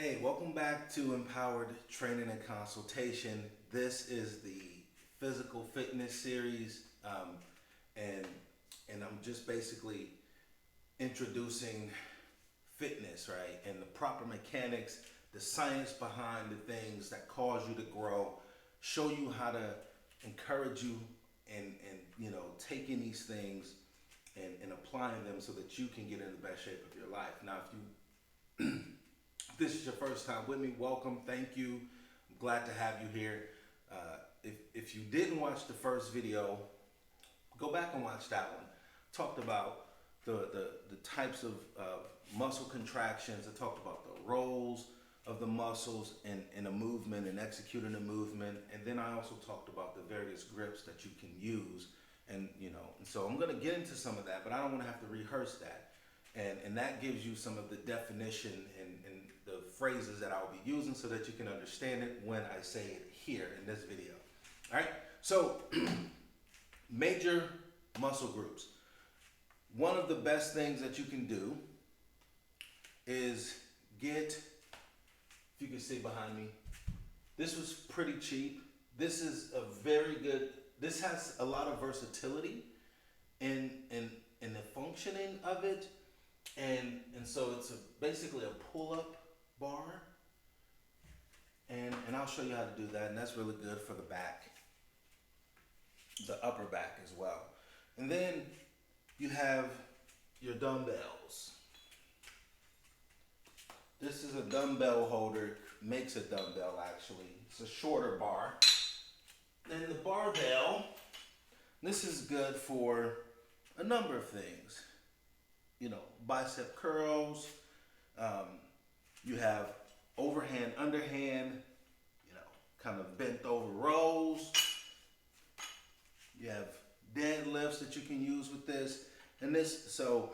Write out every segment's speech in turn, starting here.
Hey, welcome back to Empowered Training and Consultation. This is the physical fitness series, and I'm just basically introducing fitness, right, and the proper mechanics, the science behind the things that cause you to grow, show you how to encourage you, and taking these things and applying them so that you can get in the best shape of your life. Now, if this is your first time with me, welcome, thank you. I'm glad to have you here. If you didn't watch the first video, go back and watch that one. Talked about the types of muscle contractions. I talked about the roles of the muscles in a movement and executing a movement. And then I also talked about the various grips that you can use. And so I'm gonna get into some of that, but I don't wanna have to rehearse that. And that gives you some of the definition and the phrases that I'll be using so that you can understand it when I say it here in this video. All right, so major muscle groups. One of the best things that you can do is get, if you can see behind me, this was pretty cheap. This is a very good, this has a lot of versatility in the functioning of it. And so it's basically a pull-up bar, and I'll show you how to do that, and that's really good for the back, the upper back as well. And then you have your dumbbells. This is a dumbbell holder, makes a dumbbell actually. It's a shorter bar. And the barbell, this is good for a number of things. Bicep curls, you have overhand, underhand, kind of bent over rows. You have deadlifts that you can use with this. And so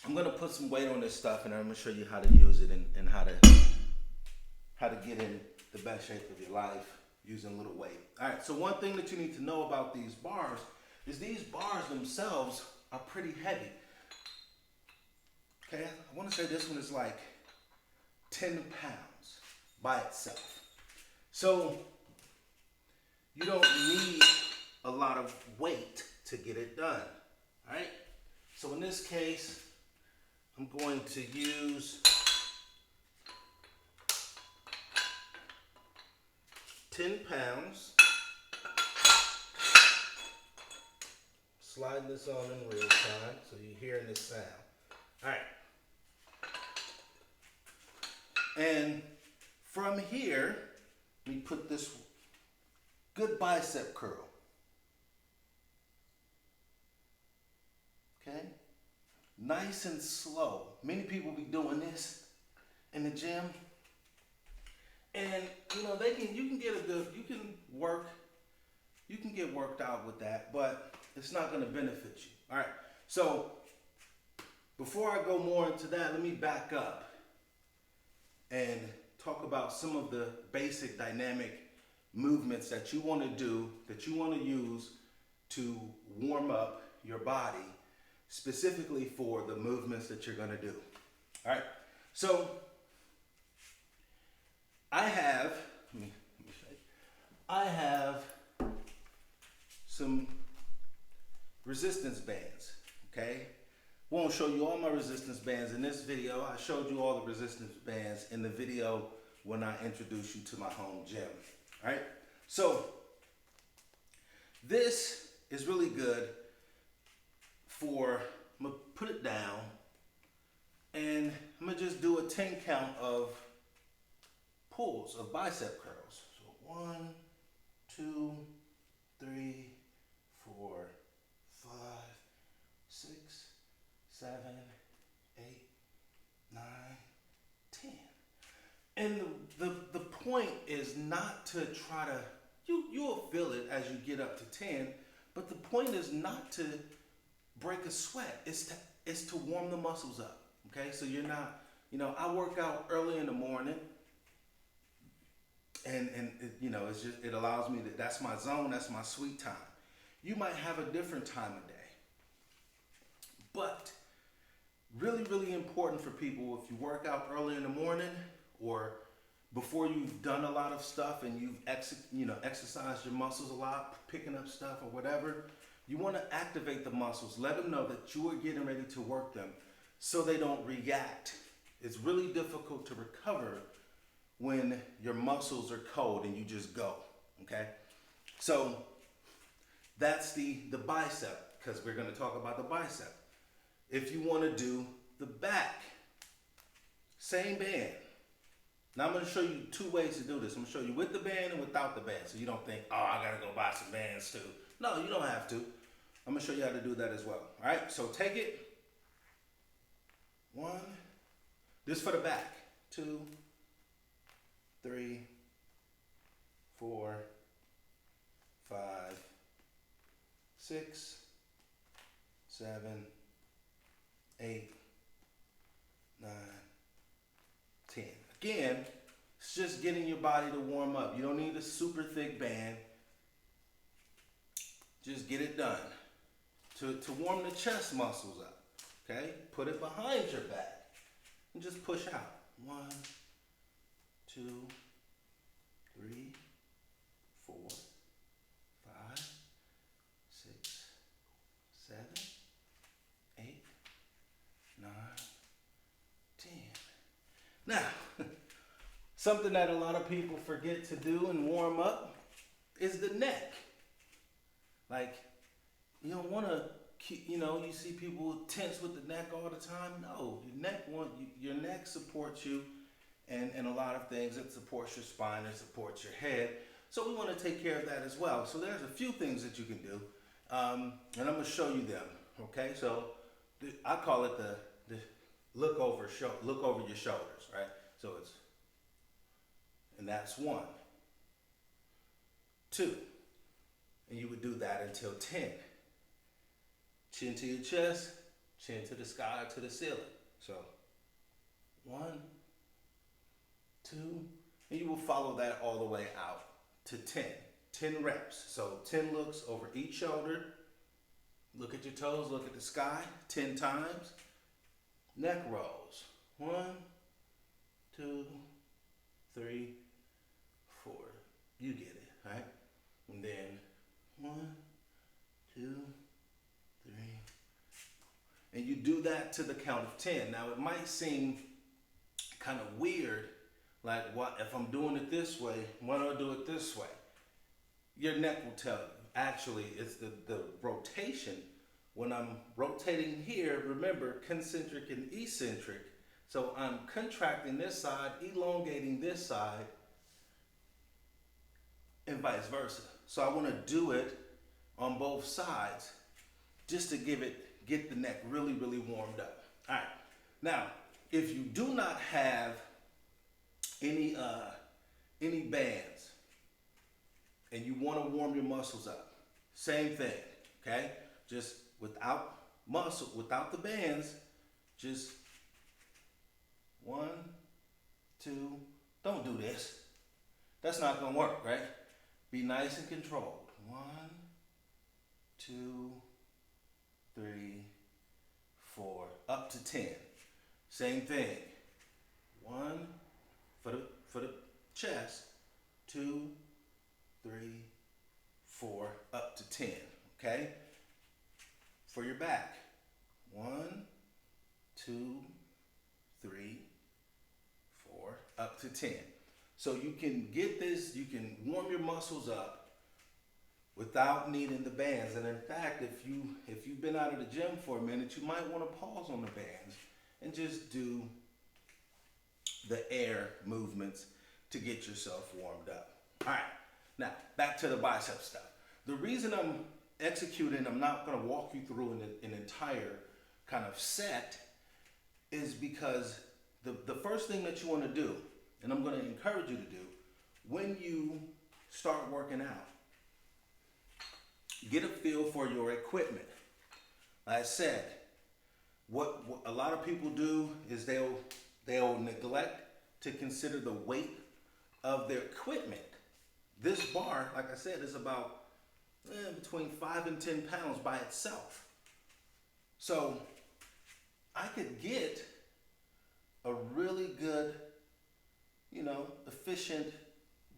I'm gonna put some weight on this stuff, and I'm gonna show you how to use it and how to get in the best shape of your life using a little weight. All right, so one thing that you need to know about these bars is these bars themselves are pretty heavy. Okay, I want to say this one is like 10 pounds by itself. So you don't need a lot of weight to get it done. All right, so in this case, I'm going to use 10 pounds. Sliding this on in real time so you're hearing this sound. All right. And from here, we put this good bicep curl. Okay? Nice and slow. Many people be doing this in the gym. And you can get worked out with that, but it's not going to benefit you. All right. So before I go more into that, let me back up and talk about some of the basic dynamic movements that you want to do, that you want to use to warm up your body, specifically for the movements that you're going to do. All right. So I have some resistance bands, okay? Won't show you all my resistance bands in this video. I showed you all the resistance bands in the video when I introduced you to my home gym, all right? So this is really good for, I'm gonna put it down, and I'm gonna just do a 10 count of pulls of bicep curls. So 1, 2, 3, 4, 5, 6, 7, 8, 9, 10. And the point is not to try to, you'll feel it as you get up to 10, but the point is not to break a sweat. It's to warm the muscles up, okay? So you're not, I work out early in the morning, and it's just, it allows me to, that's my zone, that's my sweet time. You might have a different time of day, but Really, really important for people if you work out early in the morning or before you've done a lot of stuff and you've exercised your muscles a lot, picking up stuff or whatever. You want to activate the muscles. Let them know that you are getting ready to work them so they don't react. It's really difficult to recover when your muscles are cold and you just go, okay? So that's the bicep, because we're going to talk about the bicep. If you want to do the back, same band. Now I'm going to show you two ways to do this. I'm going to show you with the band and without the band, so you don't think, oh, I got to go buy some bands too. No, you don't have to. I'm going to show you how to do that as well. All right, so take it. 1, this for the back. 2, 3, 4, 5, 6, 7, 8, 9, 10. Again, it's just getting your body to warm up. You don't need a super thick band. Just get it done. To warm the chest muscles up. Okay? Put it behind your back. And just push out. 1, 2, 3, 4, 5, 6, 7, 8, 9, 10. Now, something that a lot of people forget to do and warm up is the neck. Like, you don't want to keep, you see people tense with the neck all the time. No, your neck supports you and a lot of things. It supports your spine, it supports your head. So we want to take care of that as well. So there's a few things that you can do, and I'm going to show you them. Okay, so I call it the look over your shoulders, right? So and that's 1, 2, and you would do that until 10. Chin to your chest, chin to the sky, to the ceiling. So 1, 2, and you will follow that all the way out to 10. 10 reps. So 10 looks over each shoulder. Look at your toes, look at the sky 10 times. Neck rolls. 1, 2, 3, 4. You get it, right? And then 1, 2, 3. And you do that to the count of 10. Now it might seem kind of weird, like what if I'm doing it this way, why don't I do it this way? Your neck will tell you. Actually, it's the rotation. When I'm rotating here, remember concentric and eccentric. So I'm contracting this side, elongating this side, and vice versa. So I want to do it on both sides just to get the neck really, really warmed up. All right. Now, if you do not have any bands and you want to warm your muscles up, same thing, okay? Just without the bands, just 1, 2, don't do this. That's not gonna work, right? Be nice and controlled. 1, 2, 3, 4, up to 10. Same thing. 1 for the chest, 2, 3, 4, up to 10. Okay? For your back, 1, 2, 3, 4, up to 10. So you can get this, you can warm your muscles up without needing the bands. And in fact, if you've been out of the gym for a minute, you might want to pause on the bands and just do the air movements to get yourself warmed up. All right, now back to the bicep stuff. The reason I'm not going to walk you through an entire kind of set, is because the first thing that you want to do, and I'm going to encourage you to do, when you start working out, get a feel for your equipment. Like I said, what a lot of people do is they'll neglect to consider the weight of their equipment. This bar, like I said, is about between 5 and 10 pounds by itself. So I could get a really good, efficient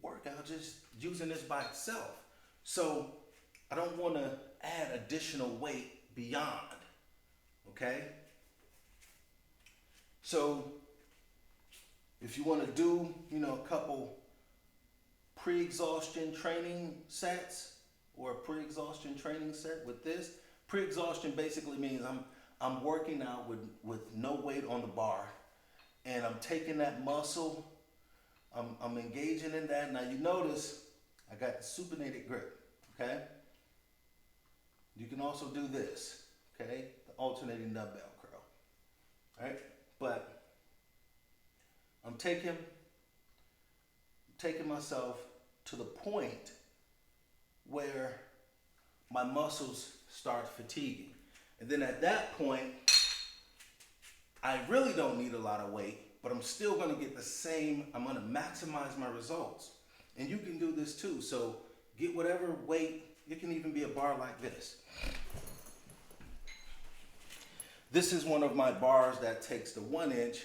workout just using this by itself. So I don't want to add additional weight beyond, okay? So if you want to do, a couple pre-exhaustion training sets or a pre-exhaustion training set with this, pre-exhaustion basically means I'm working out with no weight on the bar, and I'm taking that muscle, I'm engaging in that. Now you notice I got the supinated grip, okay? You can also do this, okay? The alternating dumbbell curl, all right? But I'm taking myself to the point where my muscles start fatiguing. And then at that point, I really don't need a lot of weight, but I'm still gonna get the same, I'm gonna maximize my results. And you can do this too. So get whatever weight, it can even be a bar like this. This is one of my bars that takes the 1-inch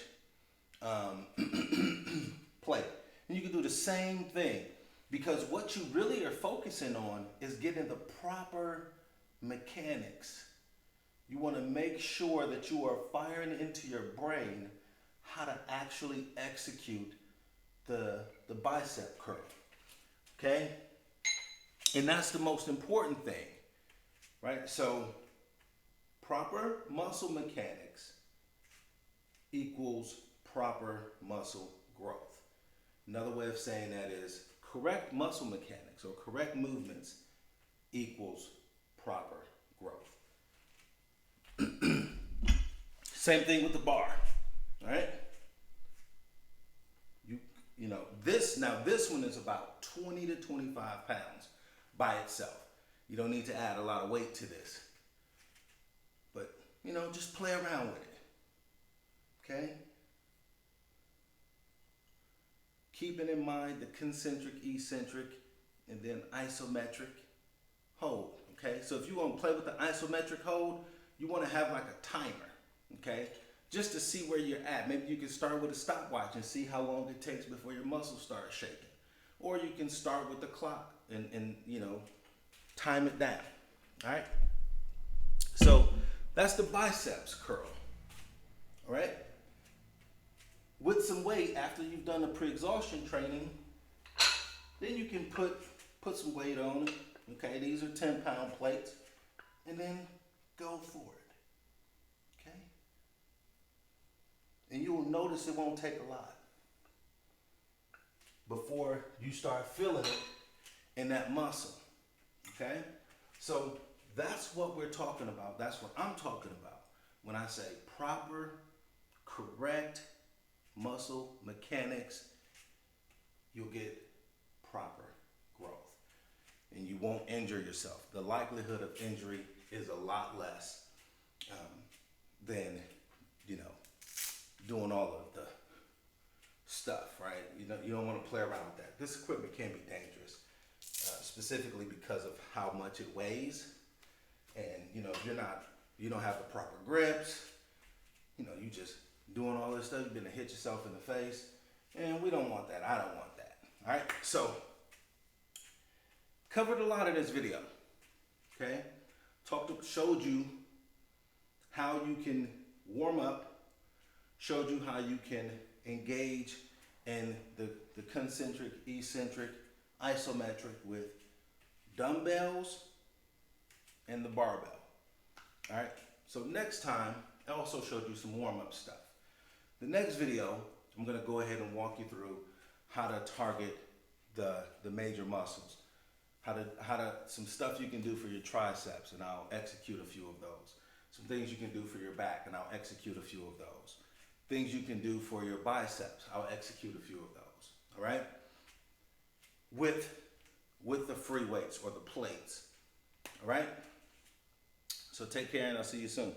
plate. And you can do the same thing, because what you really are focusing on is getting the proper mechanics. You want to make sure that you are firing into your brain how to actually execute the bicep curl, okay? And that's the most important thing, right? So proper muscle mechanics equals proper muscle growth. Another way of saying that is correct muscle mechanics or correct movements equals proper growth. Same thing with the bar, all right? This one is about 20 to 25 pounds by itself. You don't need to add a lot of weight to this. But, just play around with it, okay? Keeping in mind the concentric, eccentric, and then isometric hold, okay? So if you want to play with the isometric hold, you want to have like a timer, okay? Just to see where you're at. Maybe you can start with a stopwatch and see how long it takes before your muscles start shaking. Or you can start with the clock and time it down, all right? So that's the biceps curl, all right? With some weight, after you've done the pre-exhaustion training, then you can put some weight on it, okay? These are 10-pound plates, and then go for it, okay? And you will notice it won't take a lot before you start feeling it in that muscle, okay? So that's what we're talking about. That's what I'm talking about when I say proper, correct muscle mechanics. You'll get proper growth and you won't injure yourself. The likelihood of injury is a lot less than doing all of the stuff, right? You don't want to play around with that. This equipment can be dangerous, specifically because of how much it weighs. And if you don't have the proper grips, you just doing all this stuff, you're gonna hit yourself in the face, and we don't want that. I don't want that. All right, so covered a lot of this video, okay? Showed you how you can warm up, showed you how you can engage in the concentric, eccentric, isometric with dumbbells and the barbell. All right, so next time I also showed you some warm-up stuff. The next video, I'm gonna go ahead and walk you through how to target the major muscles, some stuff you can do for your triceps, and I'll execute a few of those. Some things you can do for your back, and I'll execute a few of those. Things you can do for your biceps, I'll execute a few of those, all right? With the free weights or the plates, all right? So take care, and I'll see you soon.